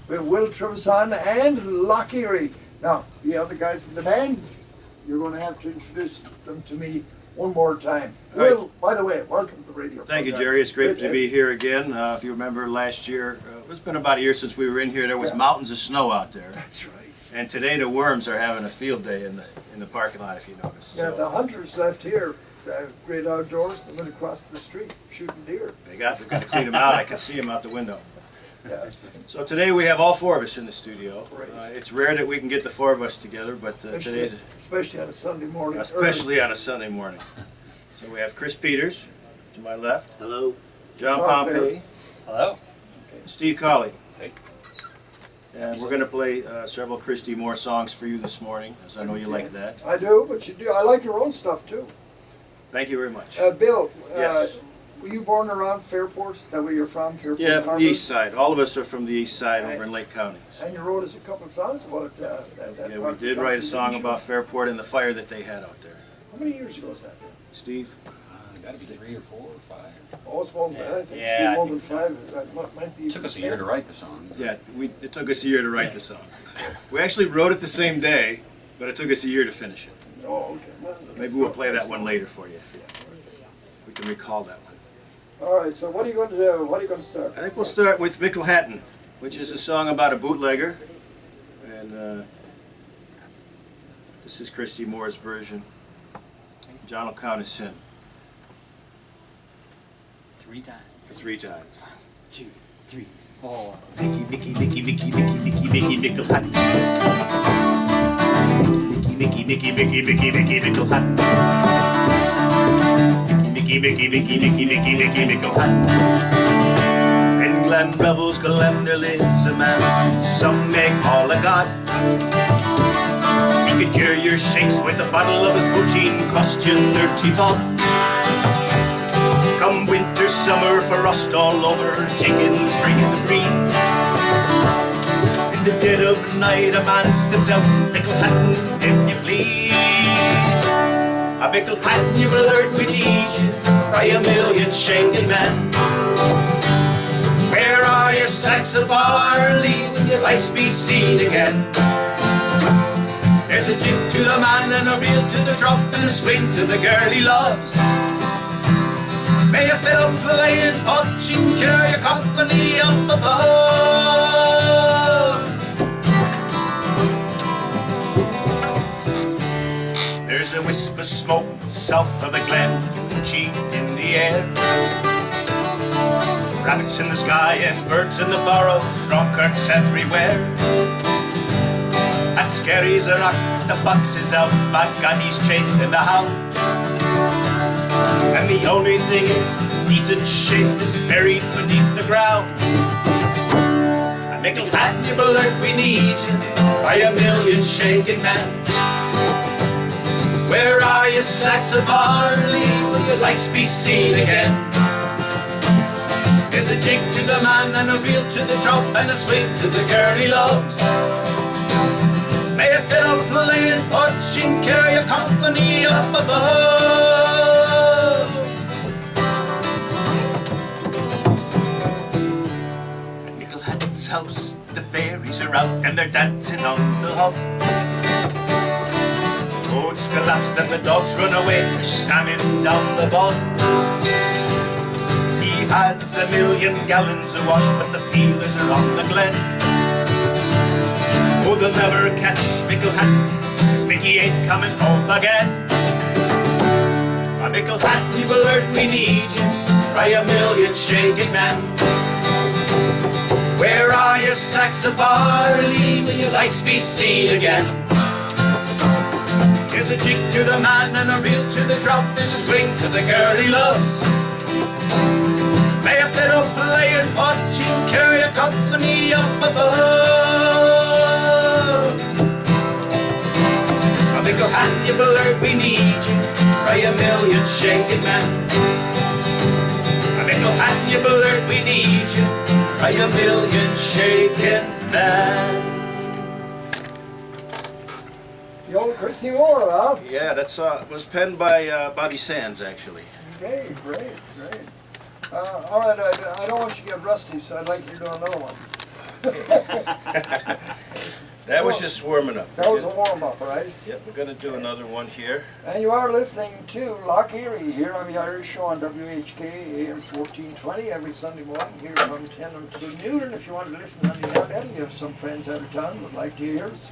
with Will Trevisan and LochErie. Now, the other guys in the band, you're going to have to introduce them to me one more time. Will, by the way, welcome to the radio. Thank you, Jerry. It's great to be here again. If you remember last year, it's been about a year since we were in here. There was mountains of snow out there. That's right. And today the worms are having a field day in the parking lot, if you notice. Yeah, So the hunters left here, great outdoors, they went across the street shooting deer. we've got to clean them out. I can see them out the window. Yeah. So today we have all four of us in the studio. Right. It's rare that we can get the four of us together, but today's Especially on a Sunday morning. especially on a Sunday morning. So we have Chris Peters to my left. Hello. John John Pompey. Hello. Steve Colley. Hey. And we're going to play several Christy Moore songs for you this morning, as I know you like that. I do, but you do. I like your own stuff too. Thank you very much. Bill, Yes. were you born around Fairport? Is that where you're from? Fairport Yeah, from the Farmers? east side. All of us are from the east side over in Lake County. And you wrote us a couple of songs about that Yeah, part we of the did write a country, song didn't you? about Fairport and the fire that they had out there. How many years ago was that? Steve? Gotta be 3 or 4 or 5. Oh, it's more than that. I think Yeah, Steve I more than think so. 5. That might be. It took us a year to write the song. Yeah, it took us a year to write the song. We actually wrote it the same day, but it took us a year to finish it. Oh, okay. Well, Maybe we'll play that one later for you if we can recall that one. All right. So what are you going to do? What are you going to start? I think we'll start with Mcbride, which is a song about a bootlegger. And this is Christy Moore's version. John will count us in 3 times. 3 times. 1, 2, 3, 4. Mickey, Micklehut. Mickey, Micklehut. Mickey, Micklehut. In Glen Revels, Glen, there lives a man some may call a god. He could cure your shakes with a bottle of his poteen, cost you 30 bob. Come winter, summer, frost all over, chickens bringing the breeze. In the dead of the night, a man steps out, Micklehut, if you please. A Micklehut, you will learn we need you, by a million shaking men. Where are your sacks of barley when your lights be seen again? There's a jig to the man and a reel to the drop and a swing to the girl he loves. May you fill up playing punch and cure your company up above. There's a wisp of smoke south of the glen, cheek in the air. Rabbits in the sky and birds in the burrow, drunkards everywhere. At Skerry's a rock, the fox is out, by God he's chasing the hound. And the only thing in decent shape is buried beneath the ground. A Micklehut, you alert, we need you, by a million shaking men. Where are your sacks of barley, will your lights be seen again? There's a jig to the man and a reel to the drop and a swing to the girl he loves. May you fill up playing punch and carry your company up above. At Micklehut's house, the fairies are out and they're dancing on the hub. Roads collapsed and the dogs run away, slamming down the bog. He has a million gallons of wash, but the peelers are on the glen. Oh, they'll never catch Micklehut, 'cause Mickey ain't coming home again. A Micklehut, we've alert, we need you, by a million shaking men. Where are your sacks of barley, will your lights be seen again? There's a jig to the man and a reel to the drop, there's a swing to the girl he loves. May you fit up playing punch and carry your company up above. A Micklehut, you alert, we need you, by a million shaking men. A Micklehut, you alert, we need you, by a million shaking men. The old Christy Moore, huh? Yeah, that song was penned by Bobby Sands, actually. Okay, great. All right, I don't want you to get rusty, so I'd like you to do another one. That was just warming up. That was a warm-up, right? Yep, we're gonna do another one here. And you are listening to LochErie here on the Irish Show on WHK AM 1420 every Sunday morning here from 10 until noon. And if you want to listen on the internet, you have some friends out of town who would like to hear us,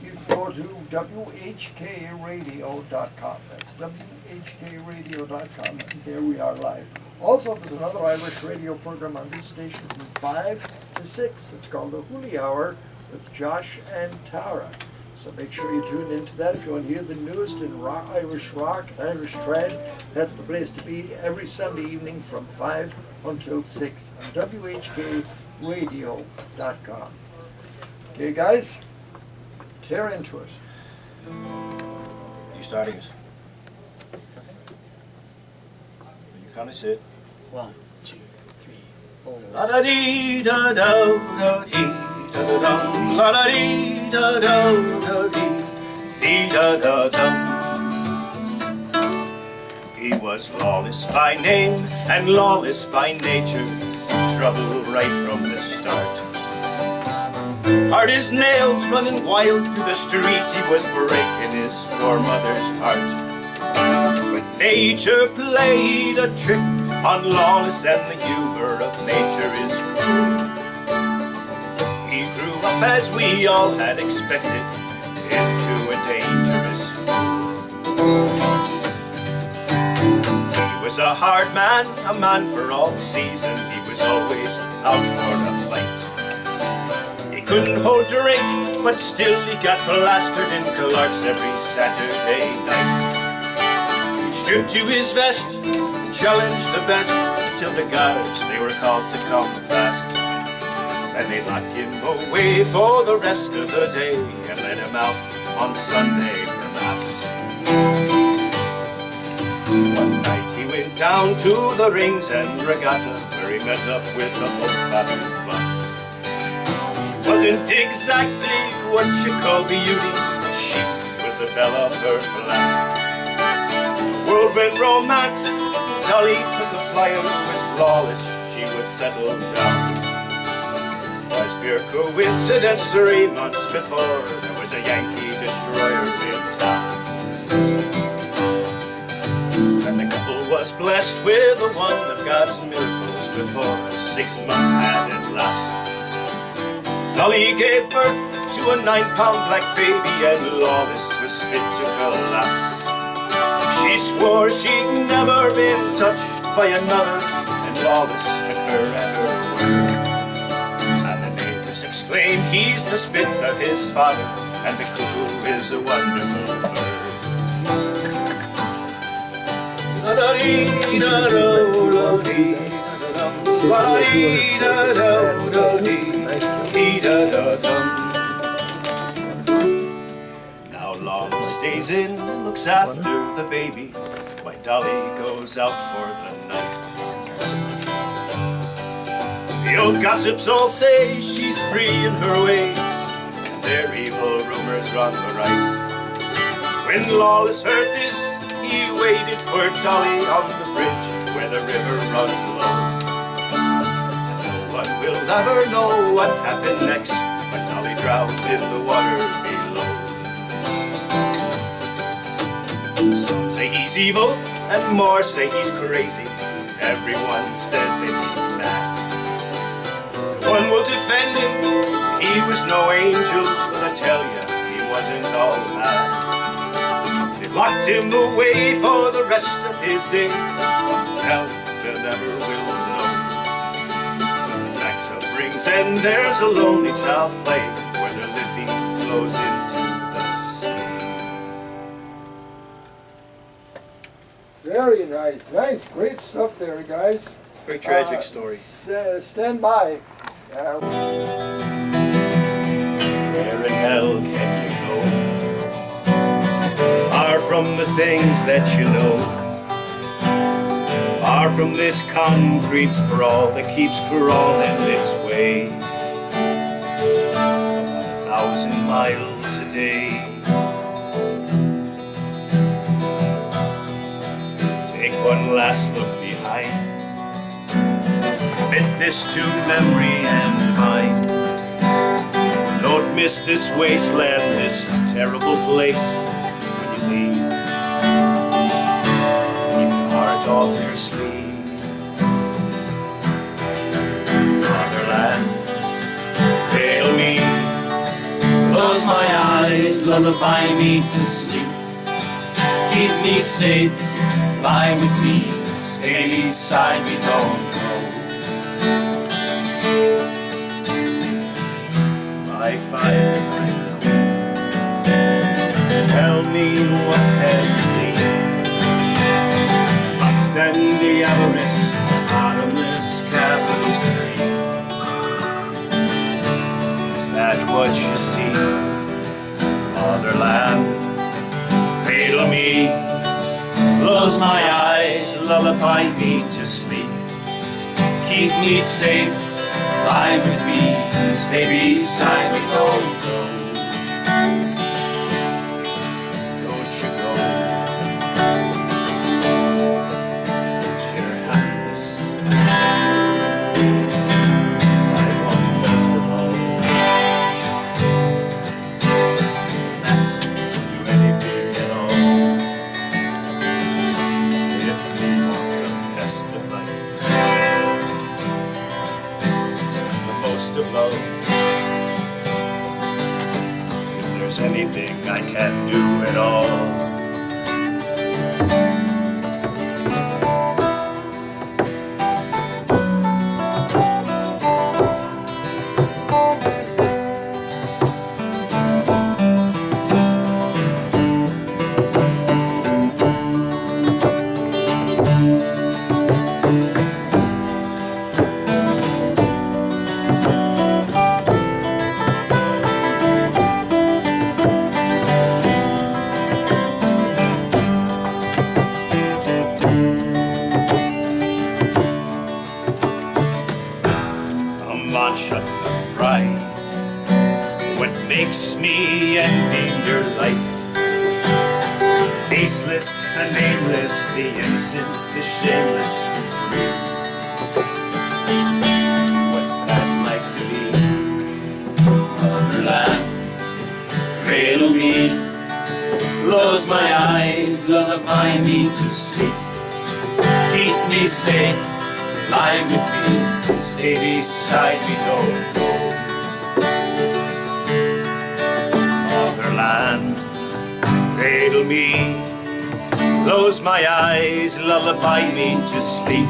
you can go to WHKradio.com. That's WHKradio.com, and there we are live. Also, there's another Irish radio program on this station from 5 to 6. It's called the Hooli Hour with Josh and Tara. So make sure you tune into that if you want to hear the newest in Irish rock, Irish trad. That's the place to be every Sunday evening from 5 until 6 on WHKradio.com. Okay, guys, tear into it. You starting us? You kind of sit. 1, 2, 3, 4. La da dee da da da dee da da dum. La da dee da da da dee da da dum. He was lawless by name and lawless by nature, trouble right from the start. Hard as nails, running wild through the street, he was breaking his poor mother's heart. But nature played a trick on Lawless, and the humor of nature is cruel. He grew up as we all had expected, into a dangerous fool. He was a hard man, a man for all season. He was always out for a fight. He couldn't hold drink, but still he got plastered in Clark's every Saturday night. He'd strip to his vest, challenge the best, till the guards, they were called to come fast. And they locked him away for the rest of the day and let him out on Sunday for mass. One night he went down to the rings and regatta, where he met up with a battered clock. She wasn't exactly what you call beauty, but she was the belle of her flat. Whirlwind romance, Dolly took a flyer with Lawless, she would settle down. Twas pure coincidence 3 months before, there was a Yankee destroyer in town. And the couple was blessed with one of God's miracles before 6 months had elapsed. Dolly gave birth to a 9-pound black baby, and Lawless was fit to collapse. She swore she'd never been touched by another, and Lawless took her at her word. And the neighbors exclaimed, he's the spit of his father, and the cuckoo is a wonderful bird. Now Lawless stays in and looks after the baby, while Dolly goes out for the night. The old gossips all say she's free in her ways, and their evil rumors run the right. When Lawless heard this, he waited for Dolly on the bridge where the river runs low. And no one will ever know what happened next when Dolly drowned in the water below. Some say he's evil, and more say he's crazy. Everyone says that he's mad. No one will defend him, he was no angel, but I tell you, he wasn't all bad. They locked him away for the rest of his day. Hell, they never will know. The night brings, and there's a lonely child playing where the living flows into the sea. Very nice, nice, great stuff there, guys. Very tragic story. Stand by. Where in hell can you go? Far from the things that you know. Far from this concrete sprawl that keeps crawling its way. About 1,000 miles a day. Take one last look behind. Commit this to memory and mind. can't miss this wasteland, this terrible place when you leave. Keep your heart off your sleeve. Motherland, cradle me, Close my eyes, lullaby me to sleep. Keep me safe, lie with me, stay beside me, don't go. my fire, tell me what have you seen? Lust and the avarice, bottomless capital's dream. Is that what you see? Motherland, cradle me, close my eyes, lullaby me to sleep. Keep me safe, lie with me, stay beside me, don't go. Don't you go. It's your happiness I want most of all. Not do any fear at all. If you want the best of life, most of love. If there's anything I can do at all, come on, shut the ride. What makes me envy your life? Faceless, the nameless, the innocent, the shameless, and free. What's that like to be? Motherland, cradle me, close my eyes, lullaby me to sleep. Keep me safe, lie with me, stay beside me, don't go. Motherland, cradle me, close my eyes, lullaby me to sleep.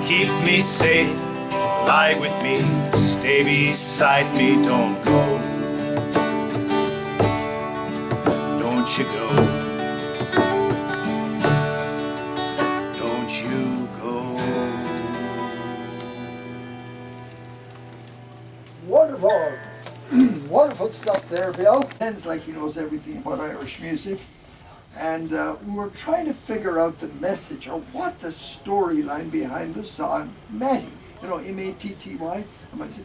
Keep me safe, lie with me, stay beside me, don't go. Don't you go. Don't you go. Wonderful. Wonderful stuff there, Bill. Sounds like he knows everything about Irish music. And we were trying to figure out the message or what the storyline behind the song Maddie. You know, M-A-T-T-Y. I might say,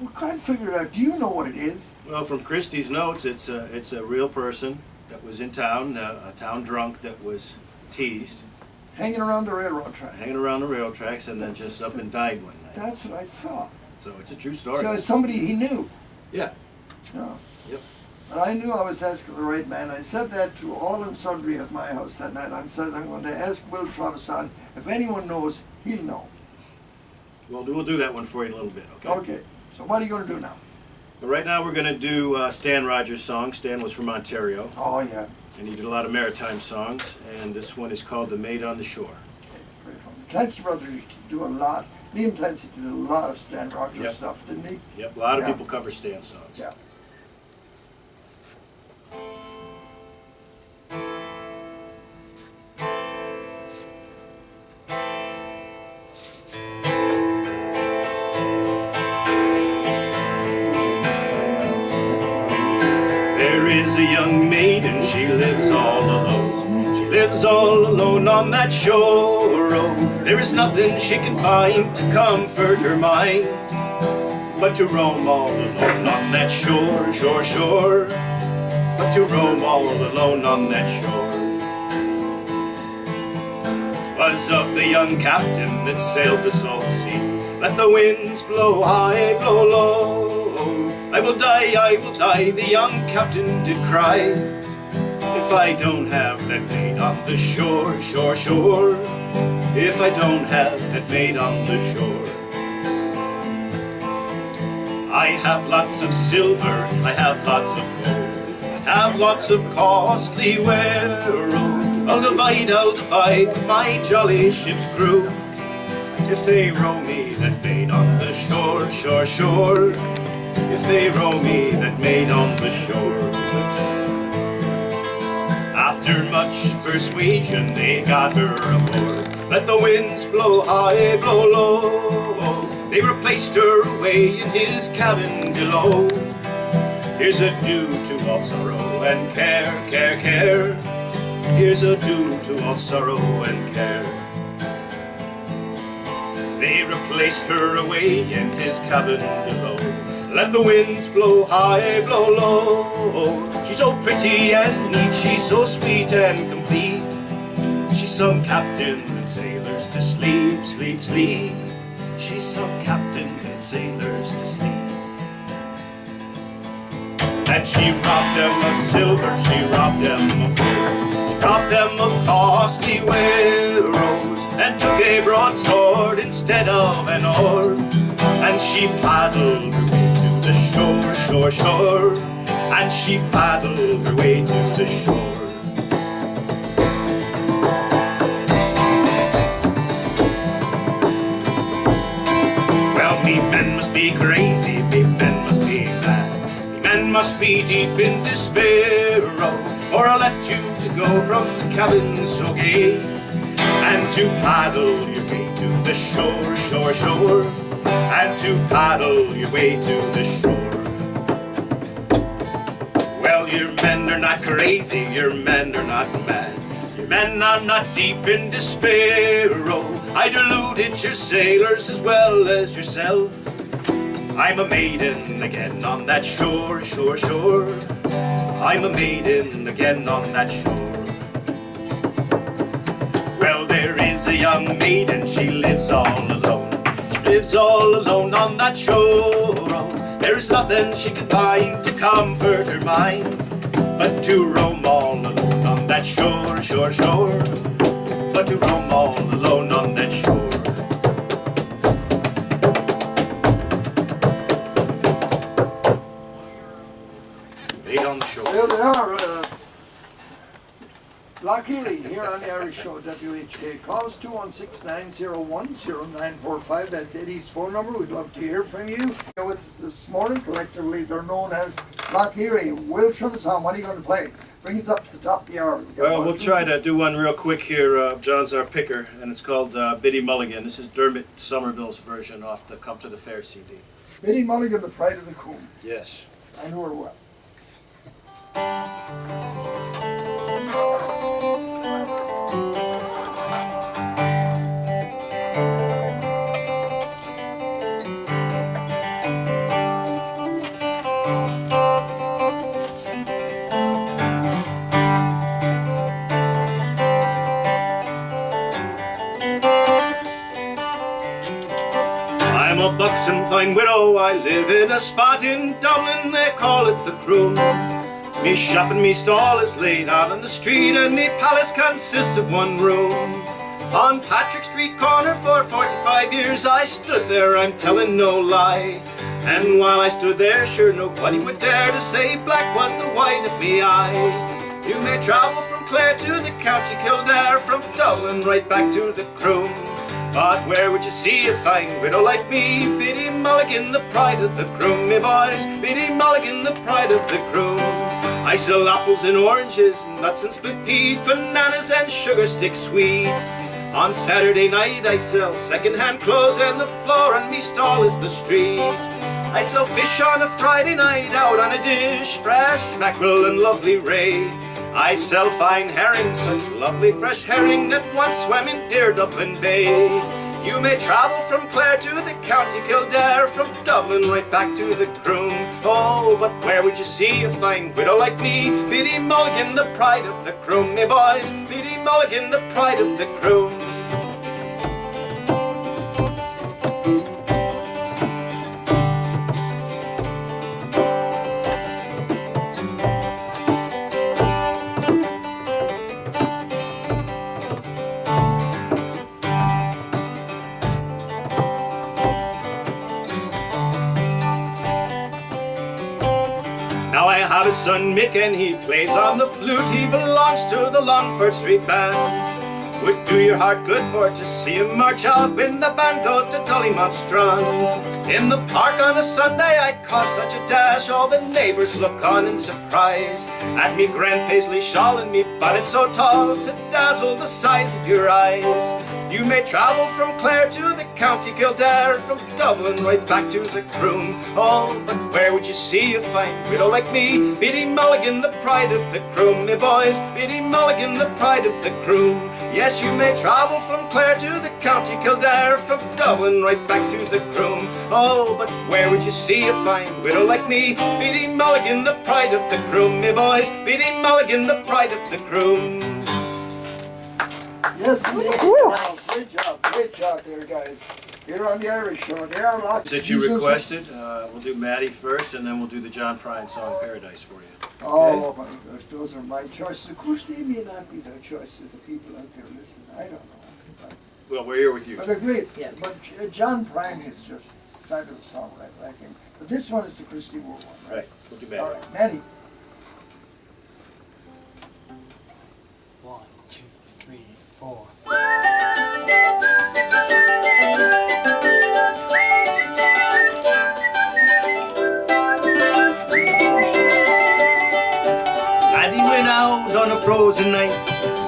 we can't figure it out. Do you know what it is? Well, from Christy's notes, it's a real person that was in town, a town drunk that was teased, Hanging around the railroad track. hanging around the rail tracks, and then just up and died one night. That's what I thought. So it's a true story. So it's somebody he knew. Yeah. No. Yep. But I knew I was asking the right man. I said that to all and sundry at my house that night. I said, I'm going to ask Will Travisan. If anyone knows, he'll know. Well, we'll do that one for you in a little bit, okay? Okay. So what are you going to do now? But right now we're going to do Stan Rogers' song. Stan was from Ontario, Oh, yeah. and he did a lot of Maritime songs, and this one is called The Maid on the Shore. Okay, great one. Clancy Brothers used to do a lot. Liam Clancy did a lot of Stan Rogers Yep. stuff, didn't he? Yep, a lot of Yeah. people cover Stan songs. Yeah. There is a young maid and she lives all alone. She lives all alone on that shore. Oh, there is nothing she can find to comfort her mind but to roam all alone on that shore, shore, shore. But to roam all alone on that shore. 'Twas of the young captain that sailed the salt sea. Let the winds blow high, blow low. I will die, the young captain did cry, if I don't have that maid on the shore, shore, shore, if I don't have that maid on the shore. I have lots of silver, I have lots of gold, I have lots of costly ware. I'll divide my jolly ship's crew, if they row me that maid on the shore, shore, shore, if they row me that maid on the shore. After much persuasion they got her aboard. Let the winds blow high, blow low, they replaced her away in his cabin below. Here's adieu to all sorrow and care, care, care. Here's adieu to all sorrow and care. They replaced her away in his cabin below. Let the winds blow high, blow low. She's so pretty and neat, she's so sweet and complete. She sung captain and sailors to sleep, sleep, sleep. She sung captain and sailors to sleep. And she robbed them of silver, she robbed them of gold, she robbed them of costly wares, and took a broadsword instead of an oar. And she paddled her way to the shore, shore, shore, and she paddled her way to the shore. Well, me men must be crazy, me men must be mad, me men must be deep in despair, or I'll let you to go from the cabin so gay, and to paddle your way to the shore, shore, shore, and to paddle your way to the shore. Well, your men are not crazy, your men are not mad, your men are not deep in despair. I deluded your sailors as well as yourself. I'm a maiden again on that shore, shore, shore. I'm a maiden again on that shore. Well, there is a young maiden, she lives all alone. She lives all alone on that shore. There is nothing she can find to comfort her mind, but to roam all alone on that shore, shore, shore. But to roam all alone on that shore. Laid on the shore. There they are. LochErie here on the Irish Show, WHK. Call us 216-901-0945. That's Eddie's phone number. We'd love to hear from you. With us this morning, collectively they're known as LochErie. Will Trevisan, what are you going to play? Bring us up to the top of the hour. Well, we'll try to do one real quick here. John's our picker, and it's called Biddy Mulligan. This is Dermot Somerville's version off the Come to the Fair CD. Biddy Mulligan, the Pride of the Coombe. Yes. I know her well. I'm a buxom fine widow, I live in a spot in Dublin, they call it the Croom. Me shop and me stall is laid out on the street, and me palace consists of one room. On Patrick Street corner for 45 years I stood there, I'm telling no lie. And while I stood there, sure nobody would dare to say black was the white of me eye. You may travel from Clare to the County Kildare, from Dublin right back to the Croom, but where would you see a fine widow like me? Biddy Mulligan, the pride of the Croom, me boys. Biddy Mulligan, the pride of the Croom. I sell apples and oranges, nuts and split peas, bananas and sugar stick sweet. On Saturday night I sell second-hand clothes, and the floor on me stall is the street. I sell fish on a Friday night out on a dish, fresh mackerel and lovely ray. I sell fine herring, such lovely fresh herring that once swam in dear Dublin Bay. You may travel from Clare to the County Kildare, from Dublin right back to the Croom. Oh, but where would you see a fine widow like me? Biddy Mulligan, the pride of the Croom, me boys. Biddy Mulligan, the pride of the Croom. have a son Mick and he plays on the flute. He belongs to the Longford Street Band. Would do your heart good for to see him march out when the band goes to Dollymount Strand. In the park on a Sunday I cause such a dash, all the neighbours look on in surprise at me grand paisley shawl and me bonnet so tall to dazzle the size of your eyes. You may travel from Clare to the County Kildare, from Dublin right back to the Croom. Oh, but where would you see a fine widow like me? Biddy Mulligan, the pride of the Croom, me boys. Biddy Mulligan, the pride of the Croom. Yes, you may travel from Clare to the County Kildare, from Dublin right back to the Croom. Oh, but where would you see a fine widow like me? Biddy Mulligan, the pride of the Croom, me boys. Biddy Mulligan, the pride of the Croom. Yes, indeed. Great job there, guys. Here on the Irish Show, there are lots That you requested, we'll do Maddie first, and then we'll do the John Prine song Paradise for you. Oh my gosh, those are my choices. Of course, they may not be the choice of the people out there listening. I don't know. Well, we're here with you. But they're great. Yeah. But John Prine is just a fabulous songwriter, I think. But this one is the Christy Worldwide, right? Right, we'll do Maddie. All right, Maddie. 1, 2, 3, 4. Maddie went out on a frozen night,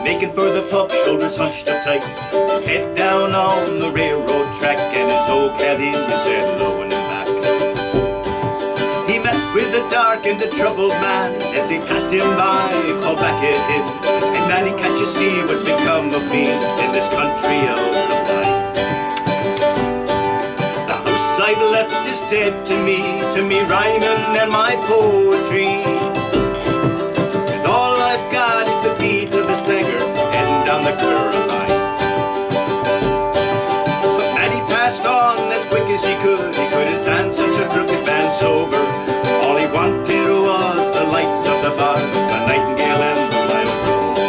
making for the pub, shoulders hunched up tight. His head down on the railroad track, and his old caddy was head low in the back. He met with a dark and a troubled man. As he passed him by, he called back at him, "Hey Maddie, can't you see what's become of me in this country of the blind? The house I've left is dead to me rhyming and my poetry. And all I've got is the beat of the stagger heading down the current line." But Maddie passed on as quick as he could. He couldn't stand such a crooked band sober. All he wanted was the lights of the bar, the nightingale and the wild rover.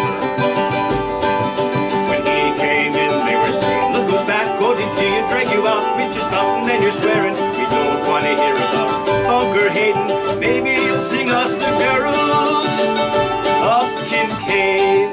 When he came in, they were saying, "Look who's back, oh, did he drag you out with your spouting and your swearing? We don't want to hear about Bunker Hayden. Maybe you'll sing us the carols of Kincaid."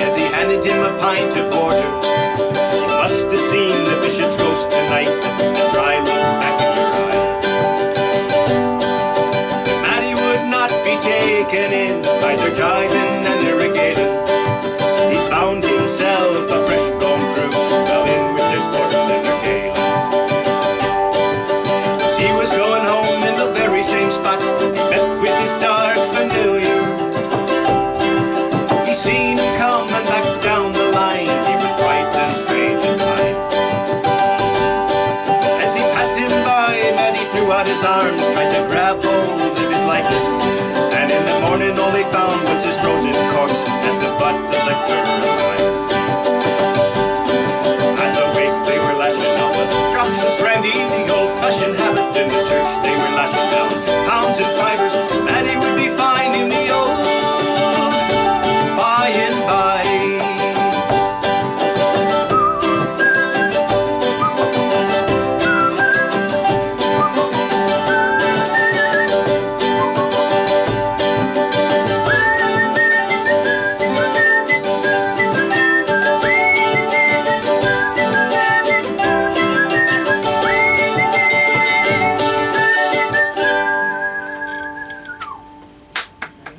As he handed him a pint of porter, "You must have seen the bishop's ghost tonight, the dry look back in your eye." But Maddie would not be taken in by their jiving and their regaling. He found himself a fresh blown crew, fell in with their sport and their gale. As he was going home in the very same spot, he met with his dark familiar. He seen him coming back down the line. He was bright and strange and fine. As he passed him by, Maddie threw out his arms, tried to grab hold of his likeness. And in the morning all they found was his frozen corpse at the butt of the current line. At the wake they were lashing out with drops of brandy, the old-fashioned habit in the church they were lashing down. Pounds and fivers, Maddie would be fine in the old by and by.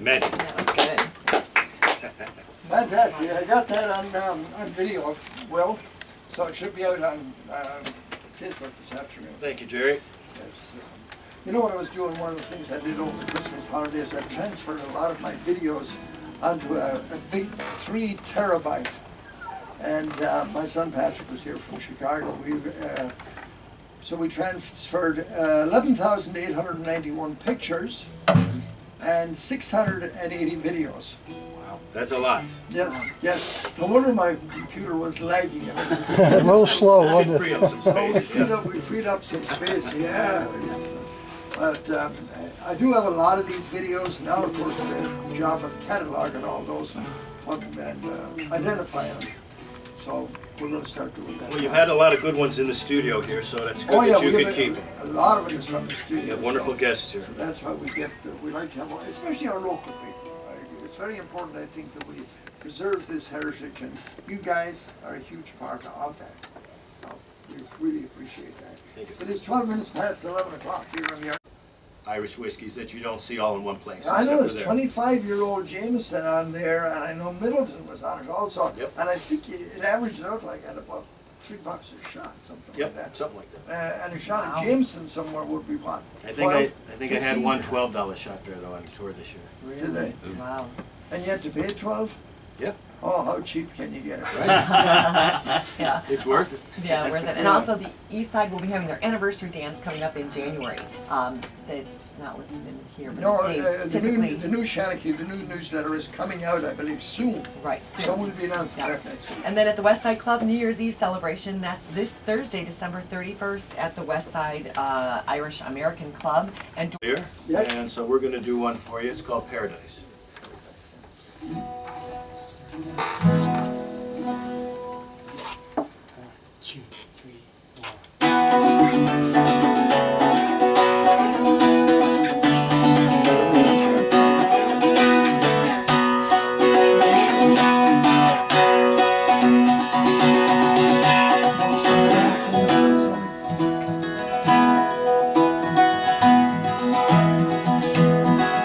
Maddie. That was good. Fantastic. I got that on video, Will, so it should be out on Facebook this afternoon. Thank you, Jerry. Yes. You know what I was doing? One of the things I did over the Christmas holidays, I transferred a lot of my videos onto a big 3 terabyte. And my son Patrick was here from Chicago. So we transferred 11,891 pictures and 680 videos. That's a lot. Yes, yes. No wonder my computer was lagging. A little slow, Should wasn't free it? up some So space. we freed up some space, yeah. But I do have a lot of these videos now. Of course, the job of cataloging all those and identifying them. So we're going to start doing that. Well, you've had a lot of good ones in the studio here, so that's good Oh yeah, that you we could have keep them. a lot of it is from the studio. You have wonderful so, guests here. So that's why we like to have, especially our local people. It's very important, I think, that we preserve this heritage, and you guys are a huge part of that. So we really appreciate that. Thank you. It is 12 minutes past 11 o'clock here on the Irish whiskeys that you don't see all in one place. I know except there's for there. 25-year-old Jameson on there, and I know Middleton was on it also. Yep. And I think it averaged out like at about $3 a shot, something like Yep, that. something like that. And a shot of Jameson somewhere would be what? I 12, think I had 15? one $12 shot there though on the tour this year. Did they? Wow. And you had to pay 12? Yep. Oh, how cheap can you get? Yeah. It's worth it. Yeah, worth it. And also the East Side will be having their anniversary dance coming up in January. That's not listed in here, but No, the dates the typically. new Shanachie, the new newsletter is coming out, I believe, soon. Right, soon. So we'll be announcing Yeah. that next week. And then at the West Side Club New Year's Eve celebration, that's this Thursday, December 31st at the West Side Irish American Club. And Here. Yes. And so we're going to do one for you. It's called Paradise. 2, 3, 4.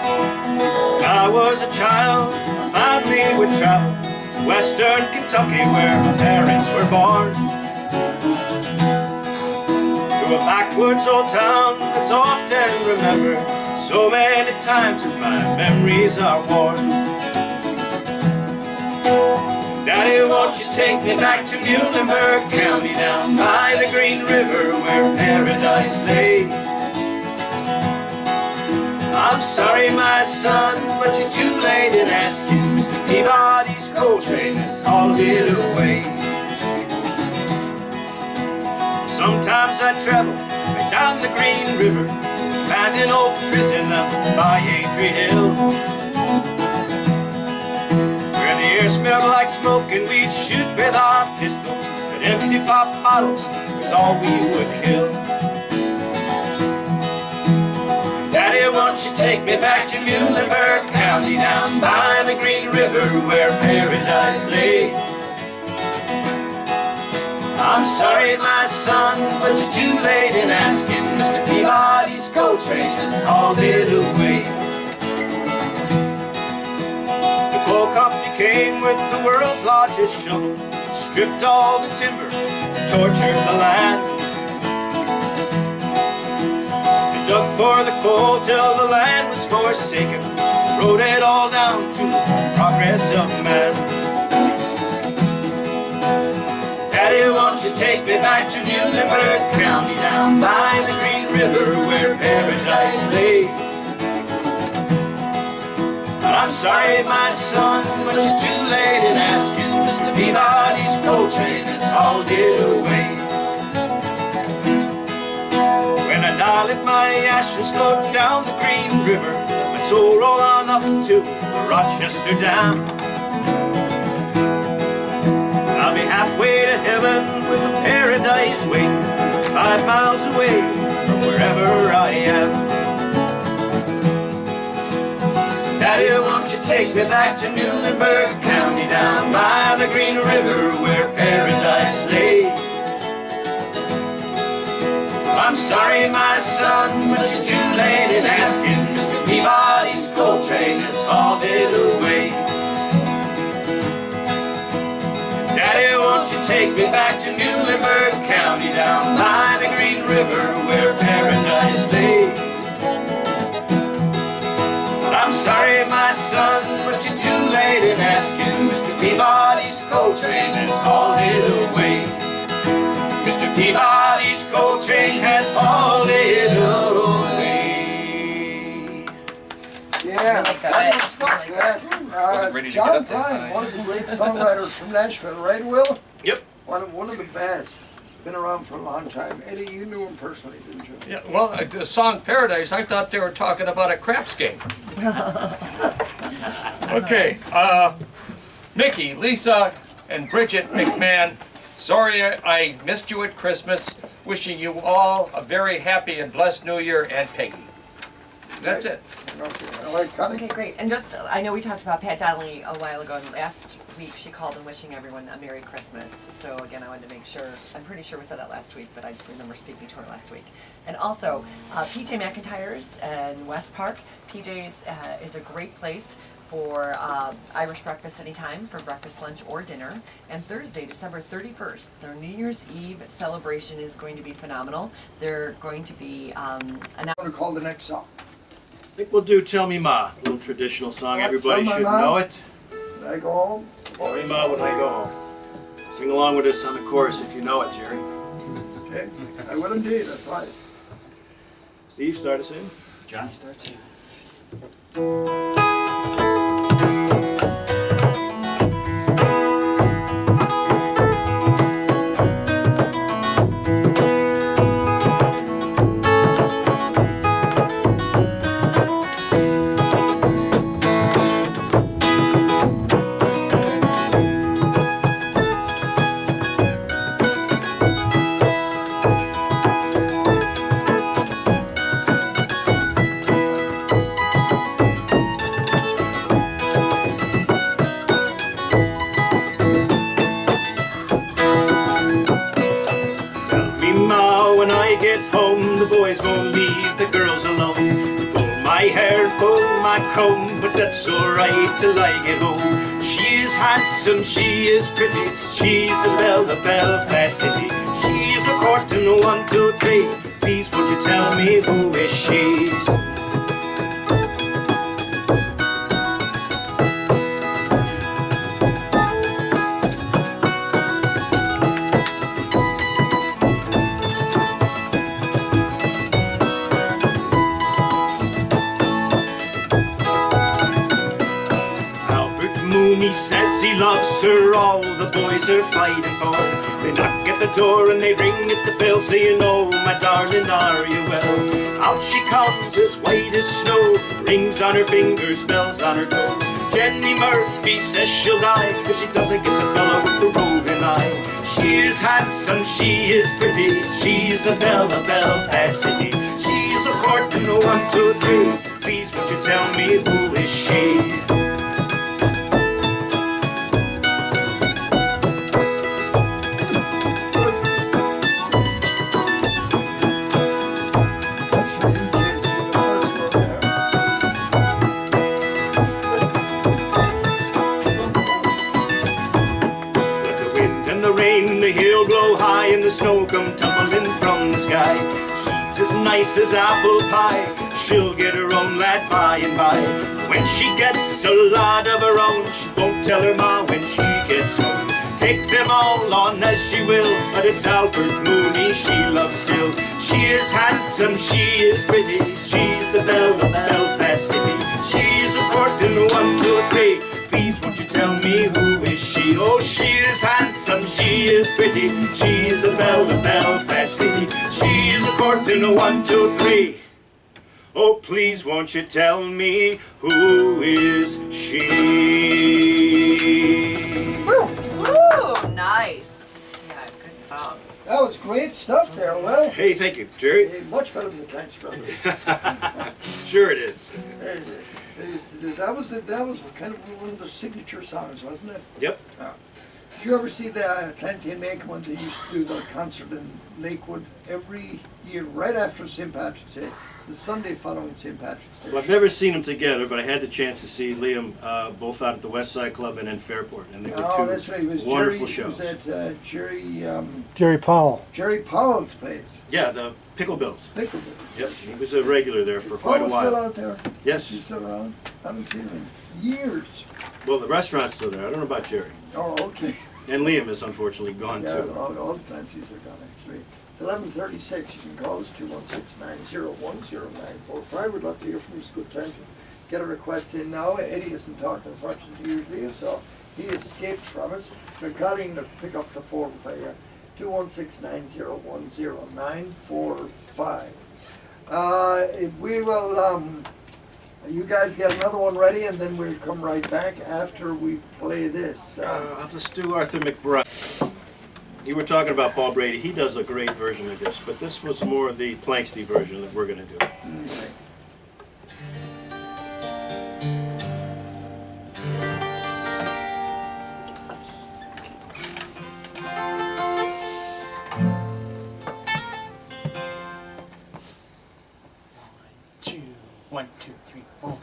I was a child, my family would travel to western Kentucky where my parents were born. To a backwoods old town that's often remembered so many times that my memories are worn. Daddy, won't you take me back to Muhlenberg County down by the Green River where paradise lay? I'm sorry, my son, but you're too late in asking. Mr. Peabody's coal train has hauled it away. Sometimes I travel right down the Green River, find an old prison up by Adrie Hill, where the air smelled like smoke and we'd shoot with our pistols, but empty pop bottles was all we would kill. Daddy, won't you take me back to Muhlenberg County down by the Green River where paradise lay? I'm sorry, my son, but you're too late in asking. Mr. Peabody's coal train has hauled it away. The coal company came with the world's largest shovel, stripped all the timber, tortured the land. Dug for the coal till the land was forsaken, wrote it all down to the progress of man. Daddy, won't you take me back to Muhlenberg County down by the Green River where paradise lay? I'm sorry, my son, but you're too late in asking. Mr. Peabody's coal train has hauled it away. When I die, let my ashes float down the Green River, my soul roll on up to the Rochester Dam. I'll be halfway to heaven with a paradise waiting 5 miles away from wherever I am. Daddy, won't you take me back to Muhlenberg County down by the Green River where paradise lay? I'm sorry, my son, but you're too late in asking. Mr. Peabody's coal train has hauled it away. Daddy, won't you take me back to Muhlenberg County down by the Green River where paradise lay? I'm sorry, my son, but you're too late in asking. Mr. Peabody's coal train has hauled it away. Mr. Peabody's coal train has hauled it away. Yeah, Really good. fun stuff, Really man. John Prine, one of the great songwriters from Nashville, right, Will? Yep. One of the best. been around for a long time. Eddie, you knew him personally, didn't you? Yeah, well, the song Paradise, I thought they were talking about a craps game. Okay, Nikki, Lisa, and Bridget McMahon, sorry I missed you at Christmas. Wishing you all a very happy and blessed New Year, and Peggy. That's it. Okay, I like Connie. Okay, great. And just, I know we talked about Pat Donnelly a while ago, and last week she called and wishing everyone a Merry Christmas. So again, I wanted to make sure, I'm pretty sure we said that last week, but I remember speaking to her last week. And also, PJ McIntyre's in West Park. PJ's is a great place for Irish breakfast anytime, for breakfast, lunch, or dinner. And Thursday, December 31st, their New Year's Eve celebration is going to be phenomenal. They're going to be I'm going to call the next song. I think we'll do Tell Me Ma, a little traditional song. What? Everybody Tell My should Ma? know it. When I go home. Tell Me Ma when I go home. Sing along with us on the chorus if you know it, Jerry. Okay, I will indeed, that's right. Steve, start us in. Johnny starts you. Tell me, Ma, when I get home, the boys won't leave the girls alone. They pull my hair, pull my comb, but that's alright till I get home. She is handsome, she is pretty, she's the belle of Belfast City. She's a courting 1, 2, 3. Please, would you tell me who is she? He says he loves her, all the boys are fighting for. They knock at the door and they ring at the bell, saying, oh, my darling, are you well? Out she comes as white as snow, rings on her fingers, bells on her toes. Jenny Murphy says she'll die if she doesn't get the fella with the roving eye. She is handsome, she is pretty, she's the belle of Belfast City. She's a courting 1, 2, 3. Please, would you tell me who is she? And the snow come tumbling from the sky. She's as nice as apple pie, she'll get her own lad by and by. When she gets a lot of her own, she won't tell her ma when she gets home. Take them all on as she will, but it's Albert Mooney she loves still. She is handsome, she is pretty, she's the belle of Belfast City. She's a courting 1, 2, 3. Please won't you tell me who is she? Oh, she is handsome, she is pretty, she's the belle of Belfast City. She's a courting 1, 2, 3. Oh, please won't you tell me who is she? Woo! Nice. Yeah, good song. That was great stuff there, Well. Hey, thank you, Jerry. Much better than the Clancy Brothers. Sure it is. They used to do that. Was kind of one of their signature songs, wasn't it? Yep. Did you ever see the Clancy and Macon ones? They used to do their concert in Lakewood every year, right after St. Patrick's Day, the Sunday following St. Patrick's Day. Well, I've never seen them together, but I had the chance to see Liam both out at the West Side Club and in Fairport, and they were That's right. It was wonderful Jerry, shows. It was at Jerry Powell. Jerry Powell's place. Yeah, the Pickle Bills. Pickleball. Yep, he was a regular there for quite a Paul's while. still out there. Yes. He's still around. Haven't seen him in years. Well, the restaurant's still there. I don't know about Jerry. Oh, okay. And Liam is unfortunately gone Yeah, too. all the Clancy's are gone actually. It's 11:36. You can call us 216-901-0945. We'd love to hear from you. It's a good time to get a request in now. Eddie hasn't talked as much as he usually is, so he escaped from us. So Colleen to pick up the phone for you. 216-901-0945. We will, you guys get another one ready, and then we'll come right back after we play this. Let's do Arthur Mcbride. You were talking about Paul Brady. He does a great version of this, but this was more the Planksty version that we're going to do. Okay. One, two, three, four.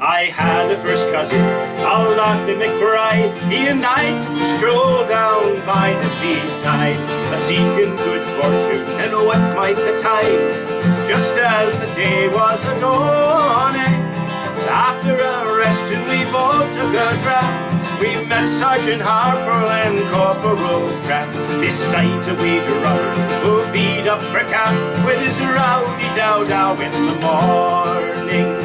I had a first cousin, Lawless Mcbride. He and I took a stroll down by the seaside, a seeking good fortune and what might the tide. It's just as the day was a-dawning, after a resting we both took a draught. We met Sergeant Harper and Corporal Trapp, besides a wee drummer who beat up for camp with his rowdy dow-dow in the morning.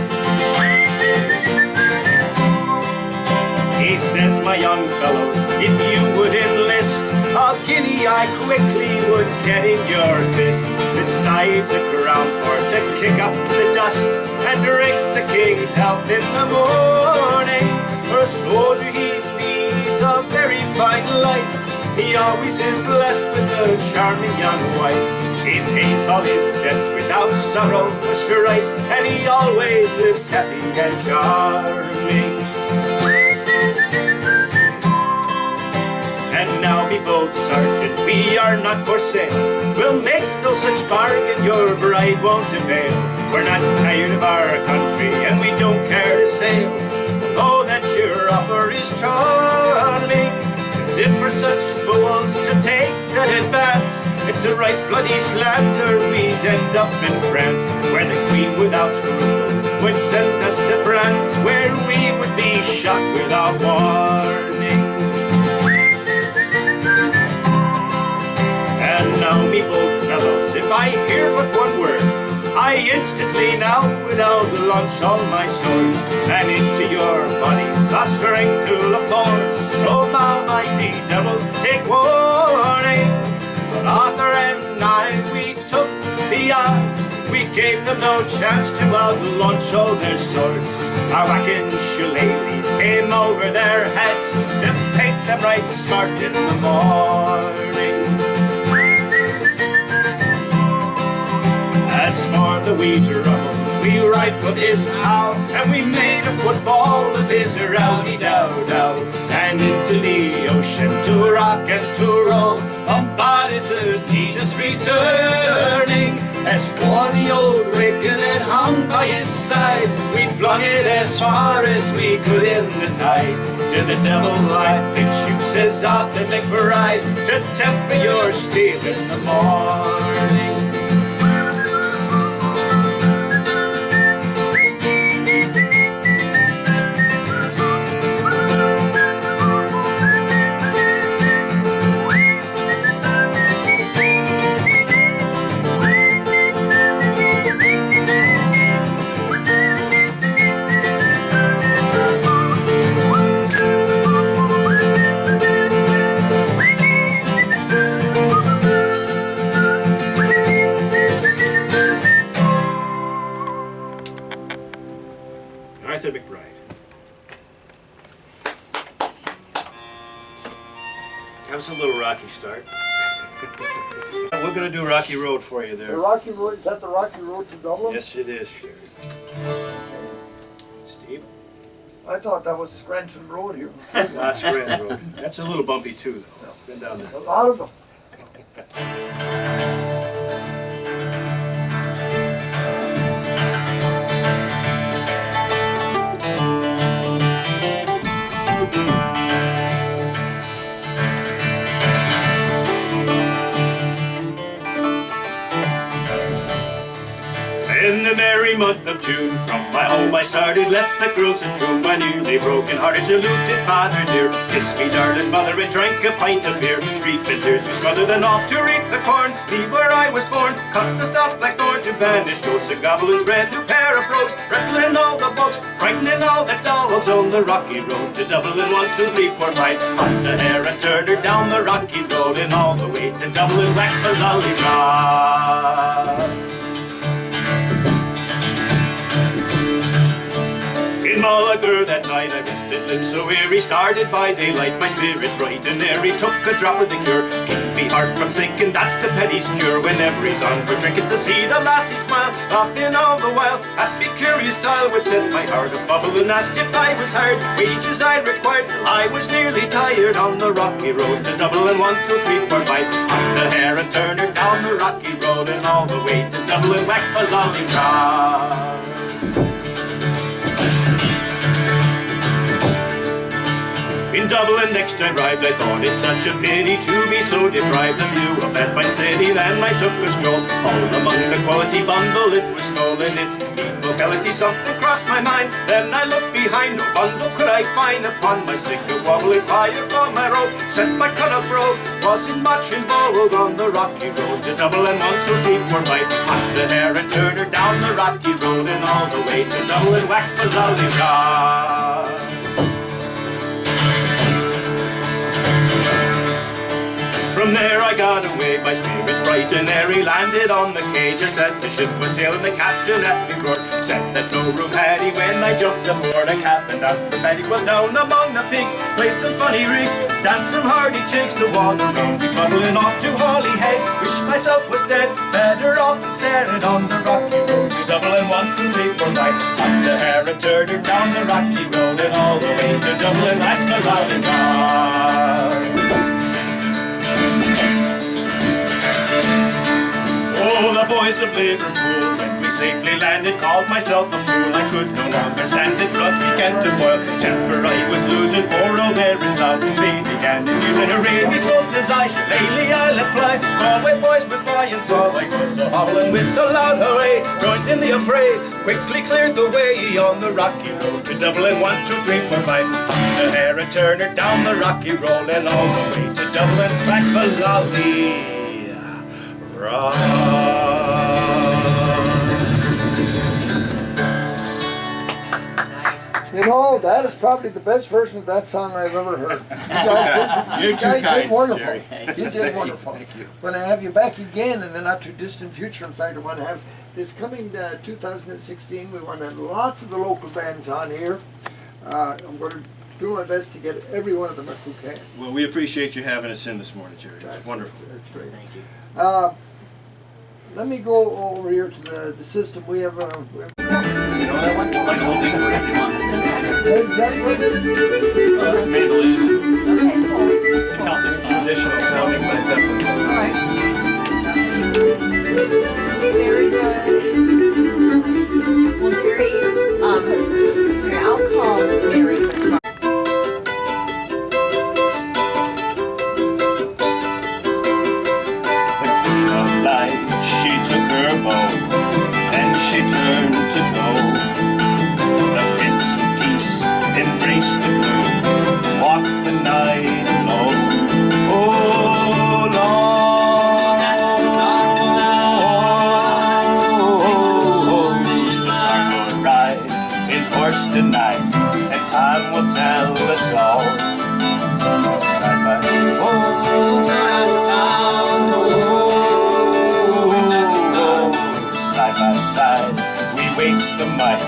He says, my young fellows, if you would enlist, a guinea I quickly would get in your fist, besides a crown for to kick up the dust and drink the king's health in the morning. For a soldier he leads a very fine life. He always is blessed with a charming young wife. He pays all his debts without sorrow or strife, and he always lives happy and charming. And now be bold, Sergeant, we are not for sale. We'll make no such bargain, your bride won't avail. We're not tired of our country, and we don't care to sail. Oh, that your offer is charming. As if for such fools to take that advance, it's a right bloody slander we'd end up in France, where the Queen without scruple would send us to France, where we would be shot without warning. And now, me bold fellows, if I hear but one word, I instantly now without launch all my swords, and into your bodies a strength to the force. So now, mighty devils, take warning. But Arthur and I, we took the odds. We gave them no chance to out-launch all their swords. Our whacking shillelaghs came over their heads to paint them right smart in the morning. As for the wee drum, we rifled his howl, and we made a football of his rowdy dow-dow, and into the ocean to rock and to roll, on bodies of Venus returning. As for the old rig that hung by his side, we flung it as far as we could in the tide. To the devil I fix you, says Arthur Mcbride, to temper your steel in the morning. Arthur Mcbride. That was a little rocky start. We're going to do Rocky Road for you The there. Rocky Road, is that the Rocky Road to Dublin? Yes, it is, Sherry. Steve? I thought that was Scranton Road here. That's Grand Road. That's a little bumpy too, though. Been down there. A lot of them. In the merry month of June, from my home I started, left the girls at home. I nearly broken hearted, saluted father dear. Kissed me darling mother and drank a pint of beer. Grief and tears to smother, then off to reap the corn. Leave where I was born, cut the stout blackthorn to banish ghosts of goblins, brand new pair of brogues, rattling all the bugs, frightening all the dogs on the rocky road to Dublin. 1, 2, 3, 4, 5. On the hare and Turner down the rocky road and all the way to Dublin, whack the lollipop. In Mulligan that night I rested limbs so weary, started by daylight, my spirits bright and airy, took a drop of the cure, keep me heart from sinking, that's the penny's cure. Whenever he's on for drinking, to see the lassie smile, laughing all the while, happy curious style would set my heart a bubble and asked if I was hard, wages I required, till I was nearly tired, on the rocky road to Dublin. 1, 2, 3, 4, 5. On the hare and Turner down the rocky road and all the way to Dublin, whack the lollipop. In Dublin next I arrived, I thought it such a pity to be so deprived of view of that fine city. Then I took a stroll, all among the quality bundle it was stolen. Its neat locality, something crossed my mind. Then I looked behind, no bundle could I find. Upon my stick a wobbling fire from my rope, set my cut up road, wasn't much involved on the rocky road to Dublin. 1, 2, 3, 4, 5. On the hare and Turner down the rocky road and all the way to Dublin, whack the lollipop. From there I got away, my spirits bright and airy, landed on the quay just as the ship was sailing. The captain at me roared, said that no room had he. When I jumped aboard, I captained out the Maddie, well down among the pigs, played some funny rigs, danced some hardy jigs. The water round me bubbling off to Holyhead, wished myself was dead, better off instead on the rocky road to Dublin. 1, 2, 3, 4, 5. On the hare and Turner down the rocky road and all the way to Dublin, like the lollipop. Oh, the boys of Liverpool, when we safely landed, called myself a fool. I could no longer stand it, blood began to boil. Temper I was losing, poor old Erin's out. They began to use an array, so says I, shillelagh I'll apply. Galway boys went by and saw like was a howling with a loud hooray. Joined in the affray, quickly cleared the way on the rocky road to Dublin. 1, 2, 3, 4, 5. On the hare and Turner down the rocky road and all the way to Dublin, crack the lolly. You know, that is probably the best version of that song I've ever heard. You guys did wonderful. Jerry. You did wonderful. Thank you. When I have you back again in the not too distant future, in fact, I want to have this coming 2016. We want to have lots of the local bands on here. I'm going to do my best to get every one of them if we can. Well, we appreciate you having us in this morning, Jerry. It's wonderful. That's great. Thank you. Let me go over here to the system. We have. You know what I want? Like a whole thing for it if you want. Exactly. There's mandolin. Okay, cool. It's a Celtic song. Traditional sounding Led Zeppelin song. All right. Very good. Well, Jerry, I'll call Mary tomorrow. She took her bow and she turned to go. The Prince of Peace embraced the blue, walked the night alone. Oh, Lord, our Lord rides in horse tonight, and time will tell us all. Side by side, we wake the might,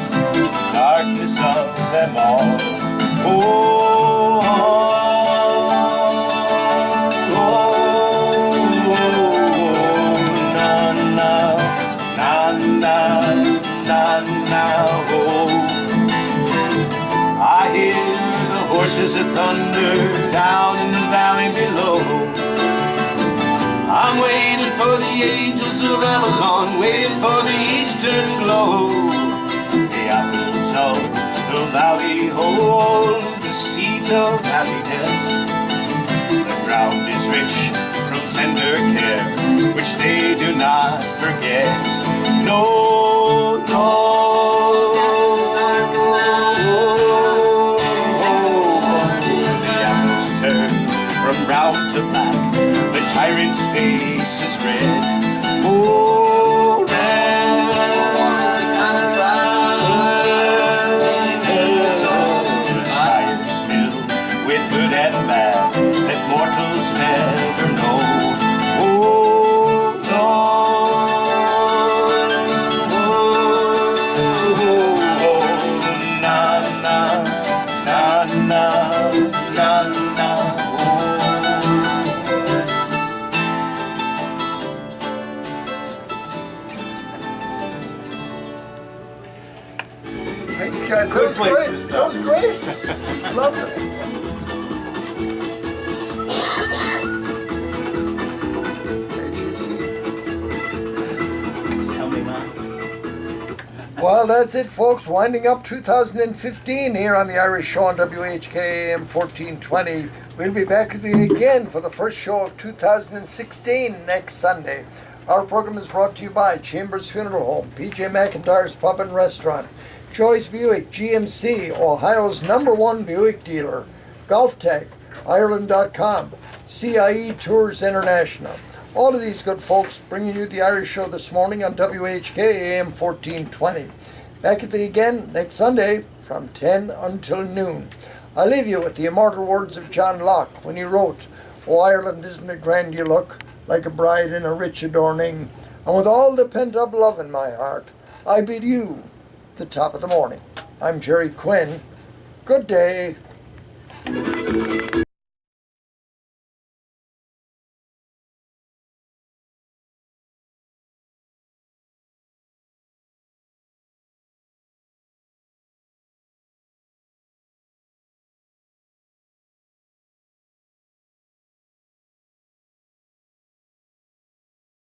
darkness of them all. Oh, na na, na na, na na, oh. I hear the horses of thunder down in the valley below. I'm waiting for the angels of Elgon, waiting for the eastern glow. The apples of the valley hold the seeds of happiness. The ground is rich from tender care, which they do not forget. No Thanks, guys. That Good was place great. to That stop. was great. Loved it. Tell me, man. Well, that's it, folks. Winding up 2015 here on the Irish Show on WHK AM 1420. We'll be back with you again for the first show of 2016 next Sunday. Our program is brought to you by Chambers Funeral Home, PJ McIntyre's Pub and Restaurant, Joyce Buick GMC, Ohio's #1 Buick dealer, Golf Tech, Ireland.com, CIE Tours International. All of these good folks bringing you the Irish Show this morning on WHK AM 1420. Back at you again next Sunday from 10 until noon. I leave you with the immortal words of John Locke when he wrote, "O Ireland, isn't it grand you look, like a bride in a rich adorning, and with all the pent-up love in my heart, I bid you the top of the morning." I'm Jerry Quinn. Good day.